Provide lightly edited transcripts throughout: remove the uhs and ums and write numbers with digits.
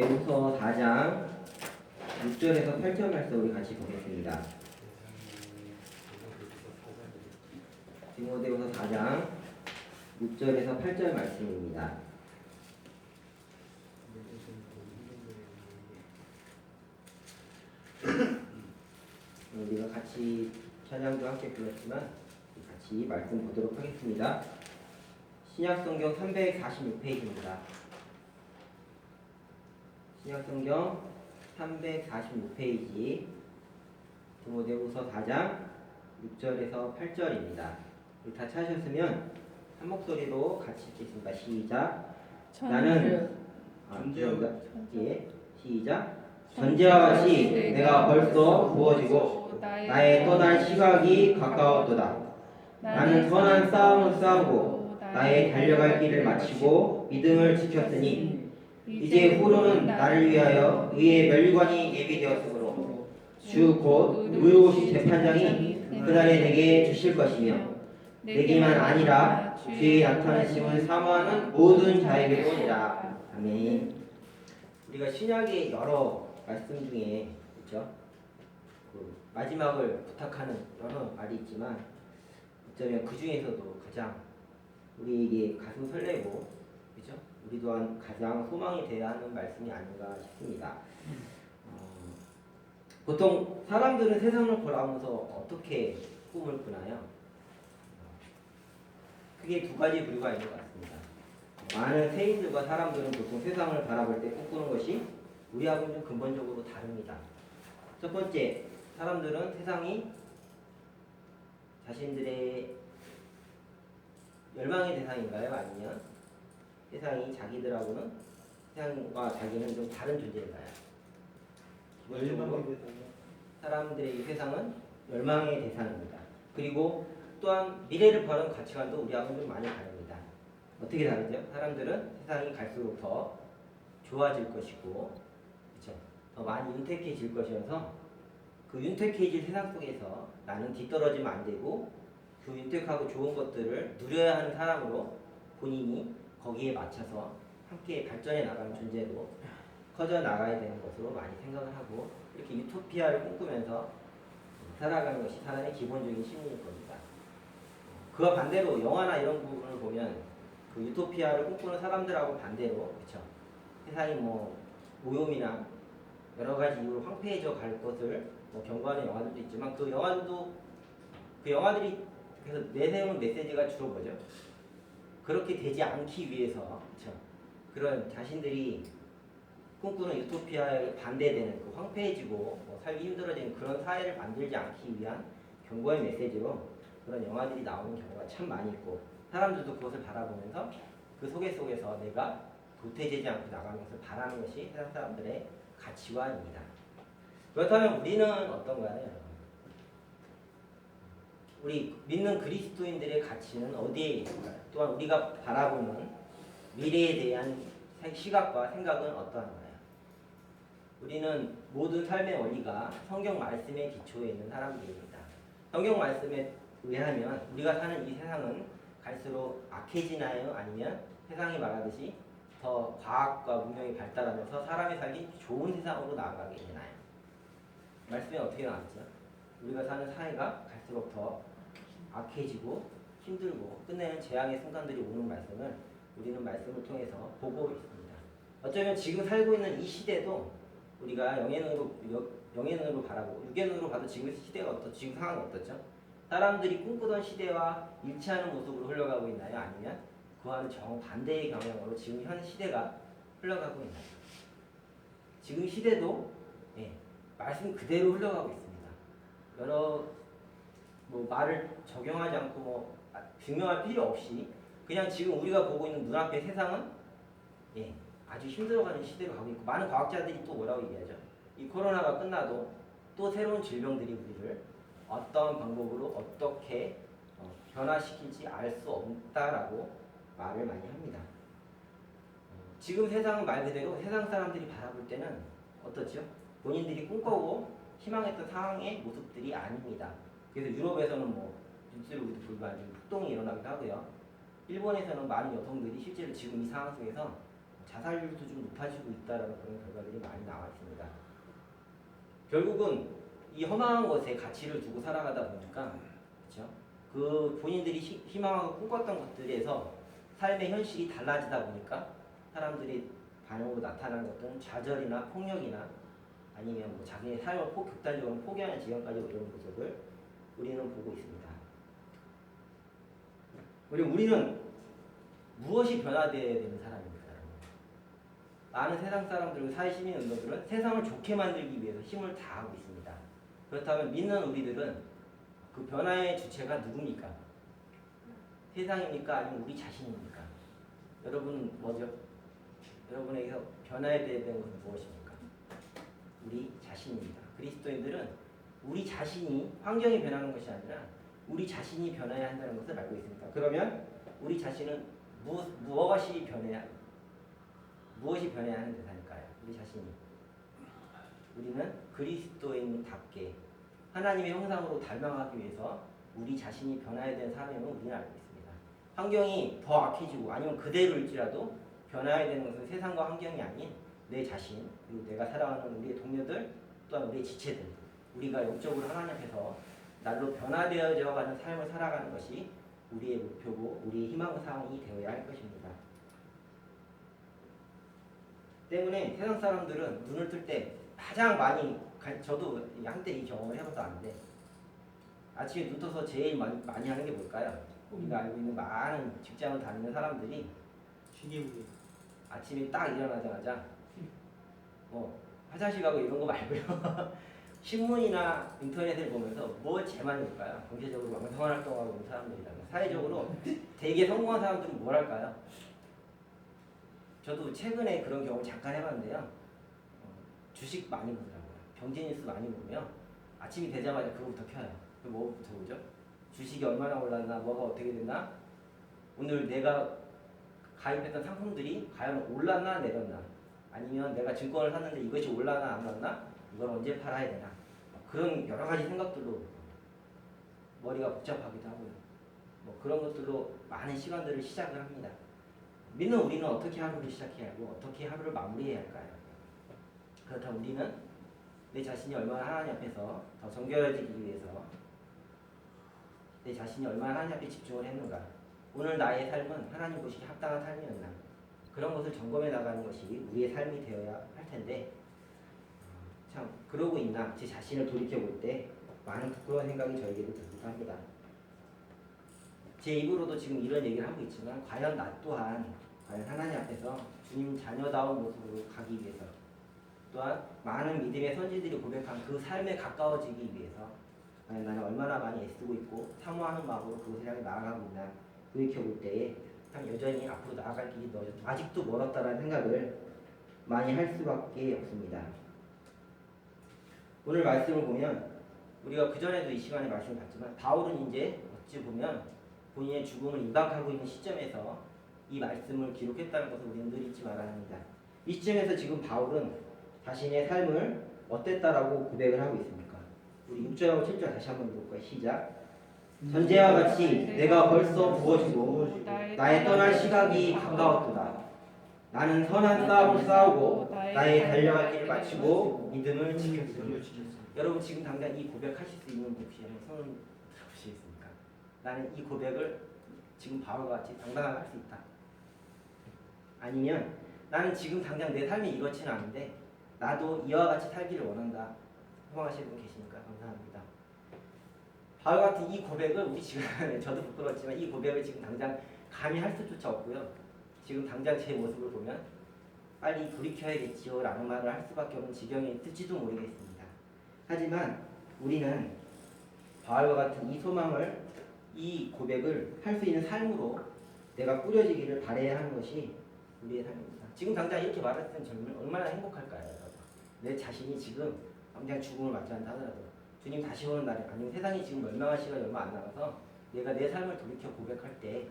디모데후서 4장 6절에서 8절 말씀 우리 같이 보겠습니다. 디모데후서 4장 6절에서 8절 말씀입니다. 우리가 같이 찬양도 함께 불렀지만 같이 말씀 보도록 하겠습니다. 신약성경 346페이지입니다. 신약성경 346페이지 디모데후서 4장 6절에서 8절입니다. 다 찾으셨으면 한 목소리로 같이 읽겠습니다. 시작. 나는 시작. 전제와 같이 내가 벌써 부어지고 나의 떠날 시각이 가까웠도다. 나는 선한 싸움을 싸우고 나의 달려갈 길을 마치고 믿음을 지켰으니 이제 후로는 나를 위하여 의의 멸류관이 예비되었으므로 주 곧 의로우신 재판장이 그날에 내게 주실 것이며 내게만 아니라 주의 나타나심을 사모하는 모든 자에게로니라. 아멘. 우리가 신약의 여러 말씀 중에 그렇죠? 마지막을 부탁하는 여러 말이 있지만 어쩌면 그 중에서도 가장 우리에게 가슴 설레고 그렇죠? 우리 또한 가장 소망이 되어야 하는 말씀이 아닌가 싶습니다. 보통 사람들은 세상을 바라보면서 어떻게 꿈을 꾸나요? 크게 두 가지 부류가 있는 것 같습니다. 많은 세인들과 사람들은 보통 세상을 바라볼 때 꿈꾸는 것이 우리하고는 좀 근본적으로 다릅니다. 첫 번째, 사람들은 세상이 자신들의 열망의 대상인가요? 아니면 세상이 자기들하고는 세상과 자기는 좀 다른 존재인가요? 기본적으로 사람들의 세상은 열망의 대상입니다. 그리고 또한 미래를 바라는 가치관도 우리하고는 좀 많이 다릅니다. 어떻게 다르죠? 사람들은 세상이 갈수록 더 좋아질 것이고 그렇죠? 더 많이 윤택해질 것이어서 그 윤택해질 세상 속에서 나는 뒤떨어지면 안 되고 그 윤택하고 좋은 것들을 누려야 하는 사람으로 본인이 거기에 맞춰서 함께 발전해 나가는 존재로 커져 나가야 되는 것으로 많이 생각을 하고 이렇게 유토피아를 꿈꾸면서 살아가는 것이 사람의 기본적인 심리일 겁니다. 그와 반대로 영화나 이런 부분을 보면 그 유토피아를 꿈꾸는 사람들하고 반대로 그렇죠? 세상이 뭐 오염이나 여러 가지 이유로 황폐해져 갈 것을 뭐 경고하는 영화들도 있지만 그 영화들이 그래서 내세우는 메시지가 주로 뭐죠? 그렇게 되지 않기 위해서 그렇죠? 그런 자신들이 꿈꾸는 유토피아에 반대되는 그 황폐해지고 뭐 살기 힘들어지는 그런 사회를 만들지 않기 위한 경고의 메시지로 그런 영화들이 나오는 경우가 참 많이 있고 사람들도 그것을 바라보면서 그 속에서 내가 도태되지 않고 나가는 것을 바라는 것이 세상 사람들의 가치관입니다. 그렇다면 우리는 어떤가요, 여러분? 우리 믿는 그리스도인들의 가치는 어디에 있을까요? 또한 우리가 바라보는 미래에 대한 시각과 생각은 어떠한가요? 우리는 모든 삶의 원리가 성경 말씀의 기초에 있는 사람들입니다. 성경 말씀에 의하면 우리가 사는 이 세상은 갈수록 악해지나요? 아니면 세상이 말하듯이 더 과학과 문명이 발달하면서 사람이 살기 좋은 세상으로 나아가게 되나요? 말씀에 어떻게 나왔죠? 우리가 사는 사회가 갈수록 더 악해지고 힘들고 끝내는 재앙의 순간들이 오는 말씀을 우리는 말씀을 통해서 보고 있습니다. 어쩌면 지금 살고 있는 이 시대도 우리가 영의 눈으로 바라보고 육의 눈으로 봐도 지금 시대가 지금 상황이 어떻죠? 사람들이 꿈꾸던 시대와 일치하는 모습으로 흘러가고 있나요? 아니면 그와는 정반대의 경향으로 지금 현 시대가 흘러가고 있나요? 지금 시대도 말씀 그대로 흘러가고 있습니다. 여러 말을 적용하지 않고 증명할 필요 없이 그냥 지금 우리가 보고 있는 눈앞의 세상은 아주 힘들어가는 시대로 가고 있고 많은 과학자들이 또 뭐라고 얘기하죠? 이 코로나가 끝나도 또 새로운 질병들이 우리를 어떤 방법으로 어떻게 변화시킬지 알 수 없다라고 말을 많이 합니다. 지금 세상은 말 그대로 세상 사람들이 바라볼 때는 어떻죠? 본인들이 꿈꿔오고 희망했던 상황의 모습들이 아닙니다. 그래서 유럽에서는 뉴스를 우리도 불만 폭동이 일어나기도 하고요. 일본에서는 많은 여성들이 실제로 지금 이 상황 속에서 자살률도 좀 높아지고 있다라는 그런 결과들이 많이 나와 있습니다. 결국은 이 허망한 것에 가치를 두고 살아가다 보니까 그렇죠? 그 본인들이 희망하고 꿈꿨던 것들에서 삶의 현실이 달라지다 보니까 사람들이 반응으로 나타나는 것들은 좌절이나 폭력이나 아니면 뭐 자기의 삶을 극단적으로 포기하는 지경까지 이르는 모습을 우리는 보고 있습니다. 그리고 우리는 무엇이 변화되어야 되는 사람입니다. 많은 세상 사람들과 사회시민 운동들은 세상을 좋게 만들기 위해서 힘을 다하고 있습니다. 그렇다면 믿는 우리들은 그 변화의 주체가 누굽니까? 세상입니까? 아니면 우리 자신입니까? 여러분 뭐죠? 여러분에게서 변화해야 되는 것은 무엇입니까? 우리 자신입니다. 그리스도인들은 우리 자신이 환경이 변하는 것이 아니라 우리 자신이 변해야 한다는 것을 알고 있습니다. 그러면 우리 자신은 무엇이 변해야 하는 대상일까요? 우리 자신이. 우리는 그리스도인답게 하나님의 형상으로 닮아가기 위해서 우리 자신이 변화해야 되는 사람임을 우리는 알고 있습니다. 환경이 더 악해지고 아니면 그대로일지라도 변화해야 되는 것은 세상과 환경이 아닌 내 자신, 그리고 내가 살아가는 우리의 동료들, 또한 우리의 지체들, 우리가 영적으로 하나님 앞에서 날로 변화되어져 가는 삶을 살아가는 것이 우리의 목표고 우리의 희망사항이 되어야 할 것입니다. 때문에 세상 사람들은 눈을 뜰 때 가장 많이, 저도 한때 이 경험을 해봐서 아는데, 아침에 눈 떠서 제일 많이 하는 게 뭘까요? 우리가 알고 있는 많은 직장을 다니는 사람들이 시계부리. 아침에 딱 일어나자마자 화장실 가고 이런 거 말고요. 신문이나 인터넷을 보면서 뭘 제일 많이 볼까요? 경제적으로 왕성한 활동하고 있는 사람들이라면 사회적으로 되게 성공한 사람들은 뭘 할까요? 저도 최근에 그런 경험을 잠깐 해봤는데요. 주식 많이 보더라고요. 경제 뉴스 많이 보고요. 아침이 되자마자 그거부터 켜요. 뭐부터 보죠? 주식이 얼마나 올랐나, 뭐가 어떻게 됐나, 오늘 내가 가입했던 상품들이 과연 올랐나 내렸나, 아니면 내가 증권을 샀는데 이것이 올랐나 안 올랐나, 이걸 언제 팔아야 되나, 그런 여러 가지 생각들로 머리가 복잡하기도 하고요. 그런 것들로 많은 시간들을 시작을 합니다. 믿는 우리는 어떻게 하루를 시작해야 하고 어떻게 하루를 마무리해야 할까요? 그렇다면 우리는 내 자신이 얼마나 하나님 앞에서 더 정결해지기 위해서 내 자신이 얼마나 하나님 앞에 집중을 했는가, 오늘 나의 삶은 하나님 보시기에 합당한 삶이었나, 그런 것을 점검해 나가는 것이 우리의 삶이 되어야 할 텐데, 참 그러고 있나 제 자신을 돌이켜볼 때 많은 부끄러운 생각이 저에게도 들기도 합니다. 제 입으로도 지금 이런 얘기를 하고 있지만 과연 나 또한 과연 하나님 앞에서 주님 자녀다운 모습으로 가기 위해서, 또한 많은 믿음의 선지들이 고백한 그 삶에 가까워지기 위해서 과연 나는 얼마나 많이 애쓰고 있고 사모하는 마음으로 그것을 향해 나아가고 있나 돌이켜볼 때에 참 여전히 앞으로 나아갈 길이 아직도 멀었다라는 생각을 많이 할 수밖에 없습니다. 오늘 말씀을 보면 우리가 그전에도 이 시간에 말씀을 봤지만 바울은 이제 어찌 보면 본인의 죽음을 임박하고 있는 시점에서 이 말씀을 기록했다는 것을 우리는 늘 잊지 말아야 합니다. 이 시점에서 지금 바울은 자신의 삶을 어땠다라고 고백을 하고 있습니까? 우리 6절하고 7절 다시 한번 읽어볼까요? 시작. 전제와 같이 내가 벌써 부어지고 나의 떠날 시각이 가까웠도다. 나는 선한 싸움을 싸우고 나의 달려갈 길을 마치고 믿음을 지켰으니. 여러분 지금 당장 이 고백하실 수 있는 혹시 손을 들어보시겠습니까? 나는 이 고백을 지금 바울과 같이 당당하게 할 수 있다. 아니면 나는 지금 당장 내 삶이 이렇지는 않은데 나도 이와 같이 살기를 원한다. 소망하시는 분 계십니까? 감사합니다. 바울 같은 이 고백을 우리 지금 저도 부끄럽지만 이 고백을 지금 당장 감히 할 수조차 없고요. 지금 당장 제 모습을 보면 빨리 돌이켜야겠지요 라는 말을 할 수밖에 없는 지경이 있을지도 모르겠습니다. 하지만 우리는 바울과 같은 이 소망을, 이 고백을 할 수 있는 삶으로 내가 꾸려지기를 바라야 하는 것이 우리의 삶입니다. 지금 당장 이렇게 말했던 젊은 얼마나 행복할까요? 내 자신이 지금 당장 죽음을 맞지 않다 하더라도 주님 다시 오는 날에, 아니면 세상이 지금 멸망할 시간이 얼마 안 남아서 내가 내 삶을 돌이켜 고백할 때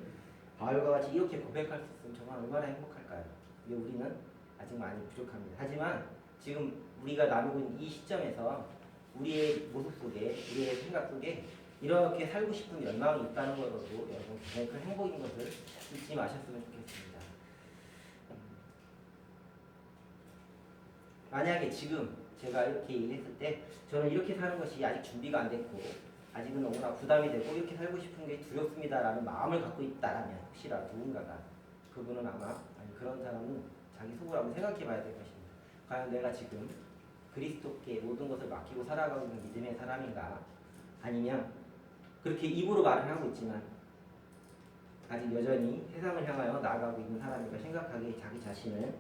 바울과 같이 이렇게 고백할 수 있으면 정말 얼마나 행복할까요? 근데 우리는 아직 많이 부족합니다. 하지만 지금 우리가 나누고 있는 이 시점에서 우리의 모습 속에, 우리의 생각 속에 이렇게 살고 싶은 열망이 있다는 것으로도 여러분 굉장히 큰 행복인 것을 잊지 마셨으면 좋겠습니다. 만약에 지금 제가 이렇게 얘기했을 때 저는 이렇게 사는 것이 아직 준비가 안 됐고 아직은 너무나 부담이 되고 이렇게 살고 싶은 게 두렵습니다라는 마음을 갖고 있다라면 혹시라도 누군가가 그분은 아마 아니 그런 사람은 자기 속으로 한번 생각해 봐야 될 것입니다. 과연 내가 지금 그리스도께 모든 것을 맡기고 살아가고 있는 믿음의 사람인가 아니면 그렇게 입으로 말을 하고 있지만 아직 여전히 세상을 향하여 나아가고 있는 사람인가 생각하기에 자기 자신을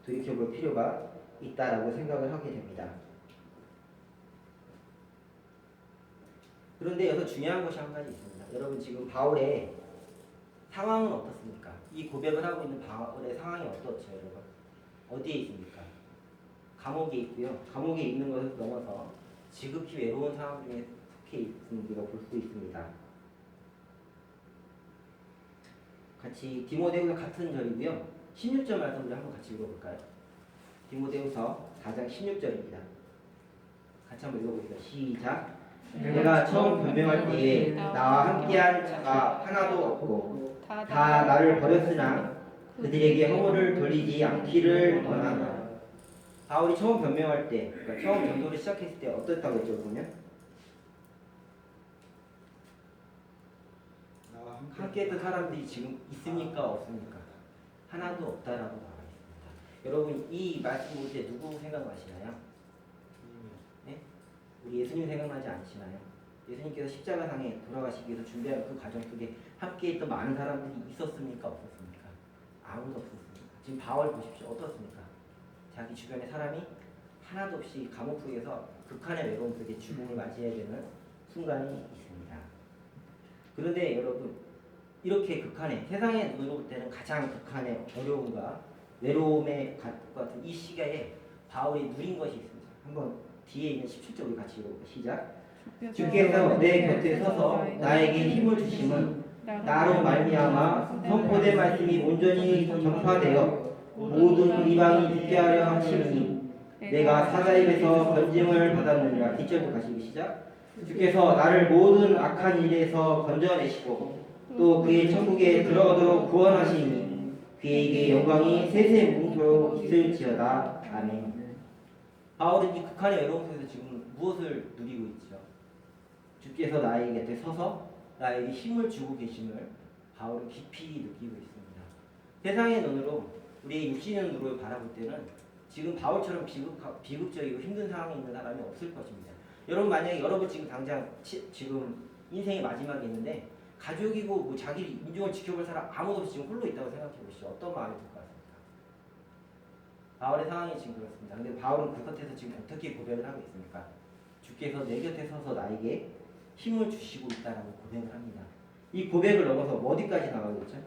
돌이켜볼 필요가 있다라고 생각을 하게 됩니다. 그런데 여기서 중요한 것이 한 가지 있습니다. 여러분 지금 바울의 상황은 어떻습니까? 이 고백을 하고 있는 바울의 상황이 어떻죠, 여러분? 어디에 있습니까? 감옥에 있고요. 감옥에 있는 것을 넘어서 지극히 외로운 상황 중에 속해 있는 우리가 볼 수 있습니다. 같이 디모데후서 같은 절이고요. 16절 말씀 우리 한번 같이 읽어볼까요? 디모데후서 4장 16절입니다. 같이 한번 읽어보겠습니다. 시작. 내가 처음 변명할 때에 나와 함께한 자가 하나도 없고 다 나를 버렸으나 그들에게 허물을 돌리지 않기를 원하노라. 바울이 처음 변명할 때, 그러니까 처음 전도를 시작했을 때 어떻다고 했죠, 보면? 함께했던 사람들이 지금 있습니까, 없습니까? 하나도 없다라고 나와 있습니다. 여러분 이 말씀 볼 때 누구 생각나시나요? 네? 우리 예수님 생각나지 않으시나요? 예수님께서 십자가상에 돌아가시기 위해서 준비한 그 과정 속에 함께했던 많은 사람들이 있었습니까, 없었습니까? 아무도 없었습니다. 지금 바울 보십시오, 어떻습니까? 자기 주변에 사람이 하나도 없이 감옥 속에서 극한의 외로움 속에 죽음을 맞이해야 되는 순간이 있습니다. 그런데 여러분 이렇게 극한의 세상의 눈으로 볼 때는 가장 극한의 어려움과 외로움에 같은 이 시기에 바울이 누린 것이 있습니다. 한번 뒤에 있는 17절 우리 같이 읽어볼까요? 시작. 주께서 내 곁에 서서 나에게 힘을 주심은 나로 말미암아 선포된 말씀이 온전히 전파되어 모든 이방이 듣게 하려 하시니 내가 사자입에서 건짐을 받았느니라. 뒷절도 같이 시작. 주께서 나를 모든 악한 일에서 건져내시고 또 그의 천국에 들어가도록 구원하시니 그에게 영광이 세세 무궁토록 있을지어다. 아멘. 바울은 이 극한의 외로움 속에서 지금 무엇을 누리고 있죠? 주께서 나의 곁에 서서 나에게 힘을 주고 계심을 바울은 깊이 느끼고 있습니다. 세상의 눈으로 우리의 육신의 눈으로 바라볼 때는 지금 바울처럼 비극적이고 힘든 상황에 있는 사람이 없을 것입니다. 여러분 만약에 여러분 지금 당장 지금 인생의 마지막에 있는데 가족이고 뭐 자기 인종을 지켜볼 사람 아무도 없이 지금 홀로 있다고 생각해 보시죠. 어떤 마음이 들 것 같습니까? 바울의 상황이 지금 그렇습니다. 근데 바울은 그 곁에서 지금 어떻게 고백을 하고 있습니까? 주께서 내 곁에 서서 나에게 힘을 주시고 있다라고 고백을 합니다. 이 고백을 넘어서 어디까지 나가고 있죠?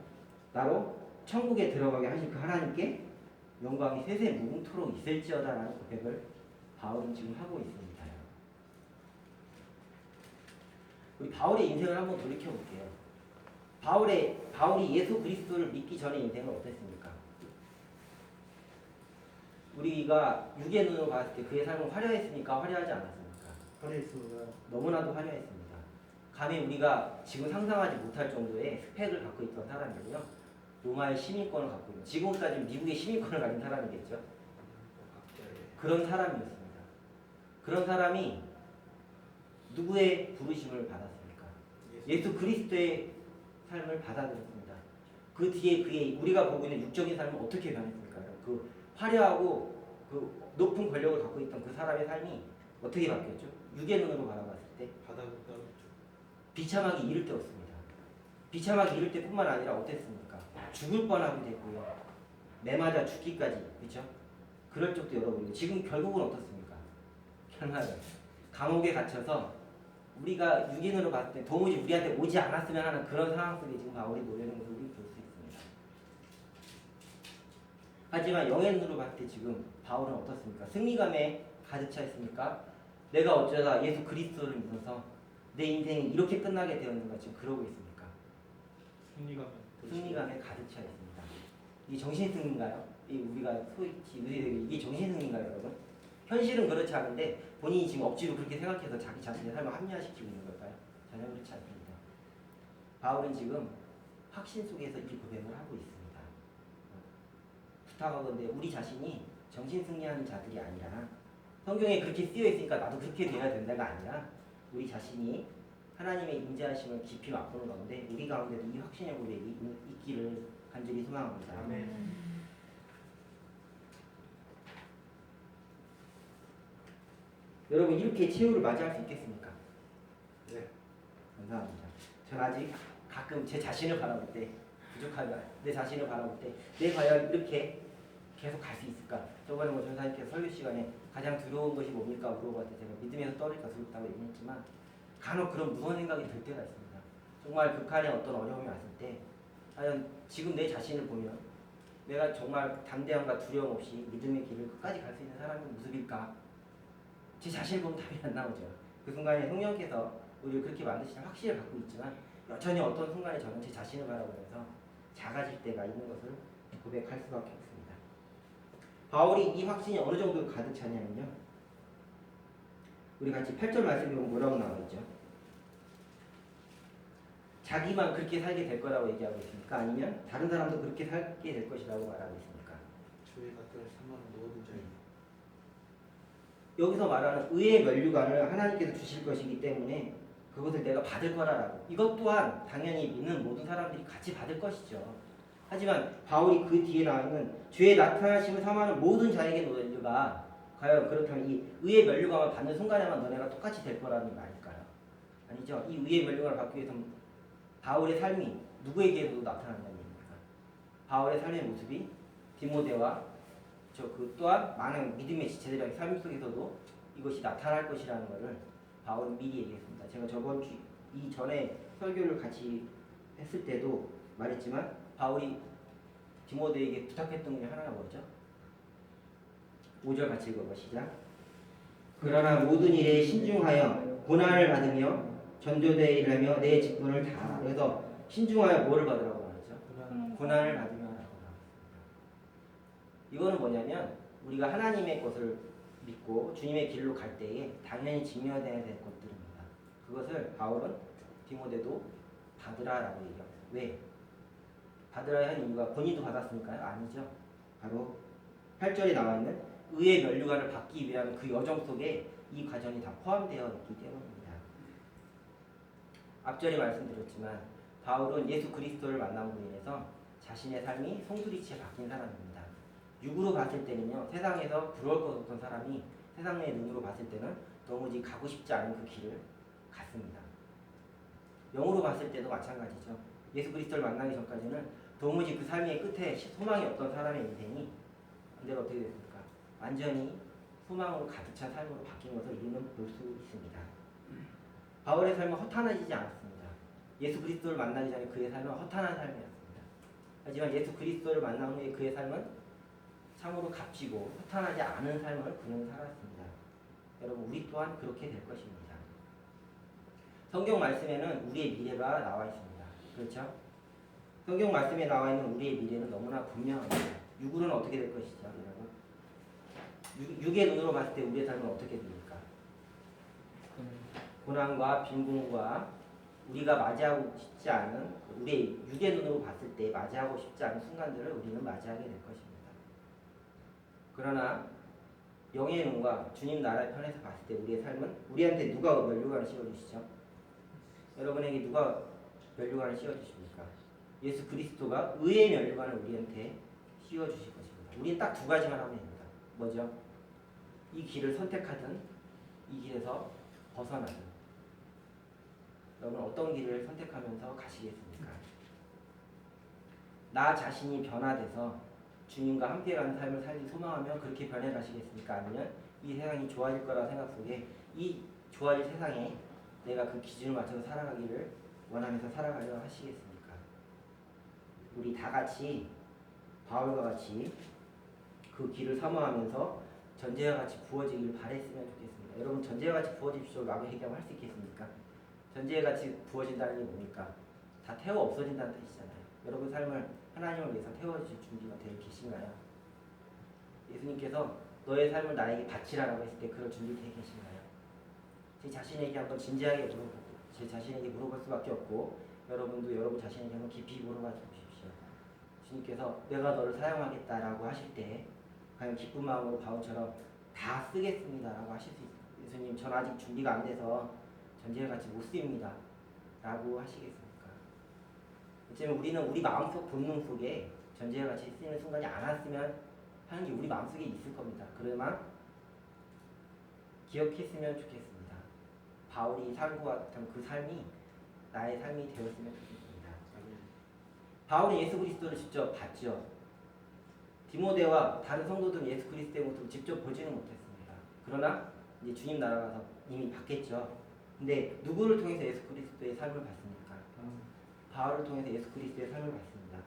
바로 천국에 들어가게 하신 그 하나님께 영광이 세세 무궁토록 있을지어다라는 고백을 바울은 지금 하고 있습니다. 우리 바울의 인생을 한번 돌이켜 볼게요. 바울이 예수 그리스도를 믿기 전의 인생은 어땠습니까? 우리가 육의 눈으로 봤을 때 그의 삶은 화려했습니까? 화려하지 않았습니까? 화려했습니다. 너무나도 화려했습니다. 감히 우리가 지금 상상하지 못할 정도의 스펙을 갖고 있던 사람이고요. 로마의 시민권을 갖고 있는, 지금까지 미국의 시민권을 가진 사람이겠죠. 그런 사람이었습니다. 그런 사람이 누구의 부르심을 받았습니까? 예수 그리스도의 삶을 받아들였습니다. 그 뒤에 우리가 보고 있는 육적인 삶은 어떻게 변했습니까? 그 화려하고 그 높은 권력을 갖고 있던 그 사람의 삶이 어떻게 바뀌었죠? 육의 눈으로 바라봤을 때 비참하기 이를 때였습니다. 비참하기 이를 때뿐만 아니라 어땠습니까? 죽을 뻔하게 됐고요. 매 맞아 죽기까지, 그렇죠? 그럴 적도 여러분이고 지금 결국은 어떻습니까? 결말은 감옥에 갇혀서 우리가 육인으로 봤을 때 도무지 우리한테 오지 않았으면 하는 그런 상황 속에 지금 바울이 놓여있는 것을 우리 볼 수 있습니다. 하지만 영의 눈으로 봤을 때 지금 바울은 어떻습니까? 승리감에 가득 차 있습니까? 내가 어쩌다 예수 그리스도를 믿어서 내 인생이 이렇게 끝나게 되었는가 지금 그러고 있습니까? 승리감에 가득 차 있습니다. 이게 정신승리인가요? 우리가 소위 이게 정신승리인가요, 여러분? 현실은 그렇지 않은데 본인이 지금 억지로 그렇게 생각해서 자기 자신의 삶을 합리화시키고 있는 걸까요? 전혀 그렇지 않습니다. 바울은 지금 확신 속에서 이 고백을 하고 있습니다. 부탁하건대 우리 자신이 정신 승리하는 자들이 아니라 성경에 그렇게 쓰여 있으니까 나도 그렇게 돼야 된다가 아니라 우리 자신이 하나님의 임재하심을 깊이 맛보는 가운데 우리 가운데도 이 확신의 고백이 있기를 간절히 소망합니다. 아멘. 여러분 이렇게 최후를 맞이할 수 있겠습니까? 네. 감사합니다. 전 아직 가끔 제 자신을 바라볼 때 부족하다. 내 자신을 바라볼 때 내 과연 이렇게 계속 갈 수 있을까? 저번에 뭐 전사님께서 설교 시간에 가장 두려운 것이 뭡니까? 물어봤을 때 제가 믿음에서 떨어질까 두렵다고 얘기했지만 간혹 그런 무서운 생각이 들 때가 있습니다. 정말 극한의 어떤 어려움이 왔을 때 과연 지금 내 자신을 보면 내가 정말 담대함과 두려움 없이 믿음의 길을 끝까지 갈 수 있는 사람의 모습일까? 제 자신을 보면 답이 안 나오죠. 그 순간에 성령께서 우리를 그렇게 만드시는 확신을 갖고 있지만 여전히 어떤 순간에 저는 제 자신을 바라보면서 작아질 때가 있는 것을 고백할 수밖에 없습니다. 바울이 이 확신이 어느 정도 가득 차냐면요. 우리 같이 8절 말씀에 보면 뭐라고 나와 있죠? 자기만 그렇게 살게 될 거라고 얘기하고 있습니까? 아니면 다른 사람도 그렇게 살게 될 것이라고 말하고 있습니까? 주의 같은 사망은 모든 자이. 여기서 말하는 의의 면류관을 하나님께서 주실 것이기 때문에 그것을 내가 받을 거라라고. 이것 또한 당연히 믿는 모든 사람들이 같이 받을 것이죠. 하지만 바울이 그 뒤에 나와 있는 주의 나타나심을 삼하는 모든 자에게 너희가 과연 그렇다면 이 의의 면류관을 받는 순간에만 너네가 똑같이 될 거라는 말일까요? 아니죠. 이 의의 면류관을 받기 위해서는 바울의 삶이 누구에게도 나타난다는 얘기입니까? 바울의 삶의 모습이 디모데와 그 또한 많은 믿음의 지체들의 삶 속에서도 이것이 나타날 것이라는 것을 바울은 미리 얘기했습니다. 제가 저번 주 이전에 설교를 같이 했을 때도 말했지만 바울이 디모데에게 부탁했던 게 하나가 뭐죠? 5절 같이 읽어봐. 시작. 그러나 모든 일에 신중하여 고난을 받으며 전도되에 일하며 내 직분을 다하라. 그래서 신중하여 뭐를 받으라고 말하죠? 고난을 받으며 하라고 말합니다. 이거는 뭐냐면 우리가 하나님의 것을 믿고 주님의 길로 갈 때에 당연히 직면해야 될 것들입니다. 그것을 바울은 디모데도 받으라라고 얘기합니다. 왜? 받으라 한 이유가 본인도 받았으니까요? 아니죠. 바로 8절에 나와 있는 의의 면류관을 받기 위한 그 여정 속에 이 과정이 다 포함되어 있기 때문입니다. 앞절에 말씀드렸지만 바울은 예수 그리스도를 만남으로 인해서 자신의 삶이 송두리째 바뀐 사람입니다. 육으로 봤을 때는요, 세상에서 부러울 것 없던 사람이 세상의 눈으로 봤을 때는 도무지 가고 싶지 않은 그 길을 갔습니다. 영으로 봤을 때도 마찬가지죠. 예수 그리스도를 만나기 전까지는 도무지 그 삶의 끝에 소망이 없던 사람의 인생이 반대로 어떻게 됐습니까? 완전히 소망으로 가득 찬 삶으로 바뀐 것을 우리는 볼 수 있습니다. 바울의 삶은 허탄해지지 않았습니다. 예수 그리스도를 만나기 전에 그의 삶은 허탄한 삶이었습니다. 하지만 예수 그리스도를 만난 후에 그의 삶은 참으로 값지고 허탄하지 않은 삶을 그는 살았습니다. 여러분 우리 또한 그렇게 될 것입니다. 성경 말씀에는 우리의 미래가 나와 있습니다. 그렇죠? 성경 말씀에 나와 있는 우리의 미래는 너무나 분명합니다. 육으로는 어떻게 될 것이죠? 여러분? 육의 눈으로 봤을 때 우리의 삶은 어떻게 됩니까? 고난과 빈곤과 우리가 맞이하고 싶지 않은 우리의 육의 눈으로 봤을 때 맞이하고 싶지 않은 순간들을 우리는 맞이하게 될 것입니다. 그러나 영의 눈과 주님 나라의 편에서 봤을 때 우리의 삶은 우리한테 누가 면류관을 씌워주시죠? 여러분에게 누가 면류관을 씌워주십니까? 예수 그리스도가 의의 면류관을 우리한테 씌워주실 것입니다. 우리는 딱 두 가지만 하면 됩니다. 뭐죠? 이 길을 선택하든 이 길에서 벗어나든. 여러분 어떤 길을 선택하면서 가시겠습니까? 나 자신이 변화돼서 주님과 함께 가는 삶을 살기 소망하며 그렇게 변해가시겠습니까? 아니면 이 세상이 좋아질 거라 생각 속에 이 좋아질 세상에 내가 그 기준을 맞춰서 살아가기를 원하면서 살아가려 하시겠습니까? 우리 다 같이 바울과 같이 그 길을 사모하면서 전제와 같이 부어지기를 바랬으면 좋겠습니다. 여러분 전제와 같이 부어집시오 라고 얘기하면 할 수 있겠습니까? 전제와 같이 부어진다는 게 뭡니까? 다 태워 없어진다는 뜻이잖아요. 여러분 삶을 하나님을 위해서 태워주실 준비가 되어 계신가요? 예수님께서 너의 삶을 나에게 바치라라고 했을 때 그럴 준비 되어 계신가요? 제 자신에게 한번 진지하게 물어보고 제 자신에게 물어볼 수밖에 없고 여러분도 여러분 자신에게 한번 깊이 물어봐 주십시오. 주님께서 내가 너를 사용하겠다라고 하실 때 과연 기쁜 마음으로 바울처럼 다 쓰겠습니다라고 하실 수 있어요. 예수님, 전 아직 준비가 안 돼서 전제를 같이 못 씁니다 라고 하시겠습니까? 어쩌면 우리는 우리 마음속 본능 속에 전제를 같이 쓰는 순간이 안 왔으면 하는 게 우리 마음속에 있을 겁니다. 그러나 기억했으면 좋겠습니다. 바울이 살고 왔던 그 삶이 나의 삶이 되었으면 좋겠습니다. 바울이 예수 그리스도를 직접 봤죠. 디모데와 다른 성도들은 예수 그리스도의 모습을 직접 보지는 못했습니다. 그러나 이제 주님 나라 가서 이미 봤겠죠. 근데 누구를 통해서 예수 그리스도의 삶을 봤습니까? 바울을 통해서 예수 그리스도의 삶을 봤습니다.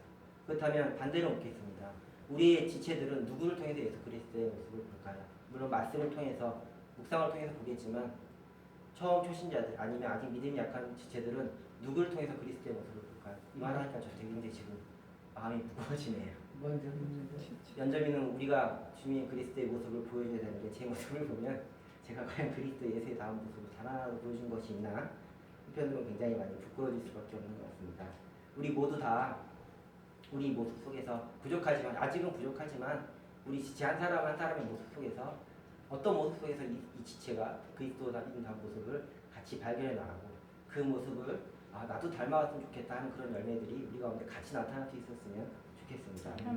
그렇다면 반대로 묻겠습니다. 우리의 지체들은 누구를 통해서 예수 그리스도의 모습을 볼까요? 물론 말씀을 통해서, 묵상을 통해서 보겠지만 처음 초신자들 아니면 아직 믿음이 약한 지체들은 누구를 통해서 그리스도의 모습을 볼까요? 이거 하니까 저 되게 굉장히 지금 마음이 무거워지네요. 연점이는 우리가 주님의 그리스도의 모습을 보여줘야 되는데 제 모습을 보면 제가 과연 그리스도 예수의 다운 모습을 단 하나도 보여준 것이 있나? 한편으로는 굉장히 많이 부끄러워질 수밖에 없는 것 같습니다. 우리 모두 다 우리 모습 속에서 부족하지만, 아직은 부족하지만 우리 지체 한 사람 한 사람의 모습 속에서 어떤 모습 속에서 이 지체가 그리스도다 있는 모습을 같이 발견해 나가고 그 모습을 나도 닮아왔으면 좋겠다 하는 그런 열매들이 우리 가운데 같이 나타날 수 있었으면 좋겠습니다.